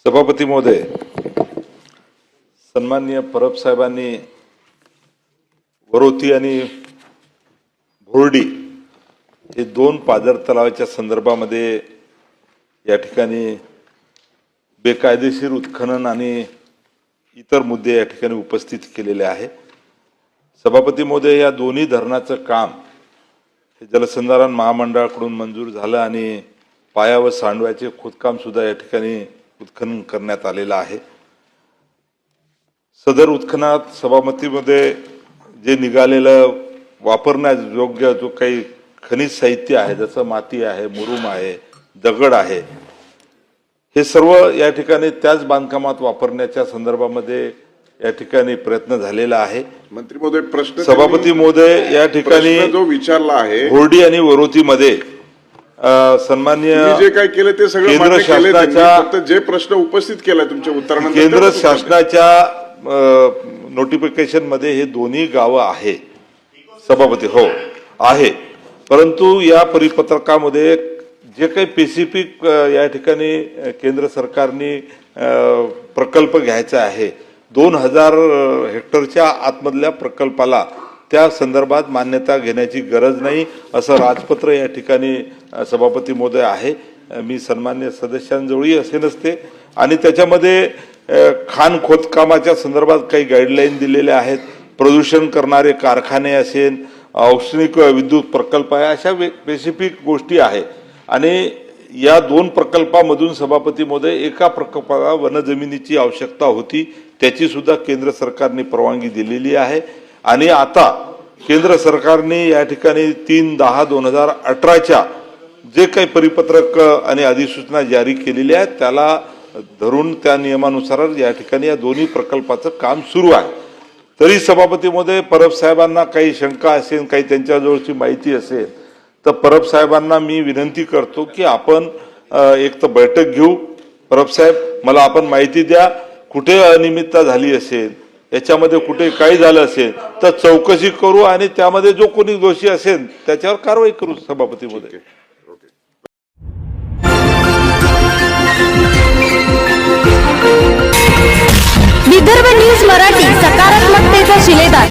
सभापती महोदय, सन्माननीय परब साहेबांनी वरोती आणि भोर्डी हे दोन पाझर तलावाच्या संदर्भामध्ये या ठिकाणी बेकायदेशीर उत्खनन आणि इतर मुद्दे या ठिकाणी उपस्थित केलेले आहे। सभापती महोदय, या दोन्ही धरणाचं काम हे जलसंधारण महामंडळाकडून मंजूर झालं आणि पाया व सांडव्याचे खोदकाम सुद्धा या ठिकाणी उत्खनन करण्यात आलेलं आहे। सदर उत्खननात सभापतीमध्ये जे निघालेलं वापरण्यास योग्य जो काही खनिज साहित्य आहे, जसं माती आहे, मुरुम आहे, दगड आहे, हे सर्व या ठिकाणी त्याच बांधकामात वापरण्याच्या संदर्भामध्ये या ठिकाणी प्रयत्न झालेला आहे। मंत्री महोदय, प्रश्न सभापती महोदय, या ठिकाणी जो विचारला आहे भोर्डी आणि वरोतीमध्ये सन्माननीय जे काय केलं ते सगळं केंद्र मान्य केलंय त्यांनी। शासनाच्या फक्त जे प्रश्न उपस्थित केलाय तुमच्या उत्तरानंतर केंद्र त्याचं उत्तर द्या। शासनाच्या नोटिफिकेशन मध्ये हे दोन्ही गावं आहे सभापती, हो आहे, परंतु या परिपत्रकामध्ये जे काही स्पेसिफिक या ठिकाणी केंद्र सरकारने प्रकल्प घ्यायचा आहे 2000 हेक्टरच्या आतमधल्या प्रकल्पाला त्या संदर्भात मान्यता घेण्याची गरज नाही असं राजपत्र या ठिकाणी सभापती महोदय आहे। मी सन्मान्य सदस्यांजवळही असे नसते आणि त्याच्यामध्ये खाण खोदकामाच्या संदर्भात काही गाईडलाईन दिलेल्या आहेत। प्रदूषण करणारे कारखाने असेल, औष्णिक विद्युत प्रकल्प आहे, अशा स्पेसिफिक गोष्टी आहे आणि या दोन प्रकल्पामधून सभापती महोदय एका प्रकल्पाला वनजमिनीची आवश्यकता होती, त्याची सुद्धा केंद्र सरकारने परवानगी दिलेली आहे आणि आता केंद्र सरकारने या ठिकाणी 3/10/2018च्या जे काही परिपत्रक आणि अधिसूचना जारी केलेली आहे त्याला धरून त्या नियमानुसार या ठिकाणी या दोन्ही प्रकल्पाचं काम सुरू आहे। तरी सभापती महोदय, परब साहेबांना काही शंका असेल, काही त्यांच्याजवळची माहिती असेल तर परब साहेबांना मी विनंती करतो की आपण एक तर बैठक घेऊ। परब साहेब, मला आपण माहिती द्या, कुठे अनियमितता झाली असेल, याच्यामध्ये कुठे काही झालं असेल तर चौकशी करू आणि त्यामध्ये जो कोणी दोषी असेल त्याच्यावर कारवाई करू सभापती महोदय। विदर्भ न्यूज मराठी, सकारात्मकतेचा शिलेदार।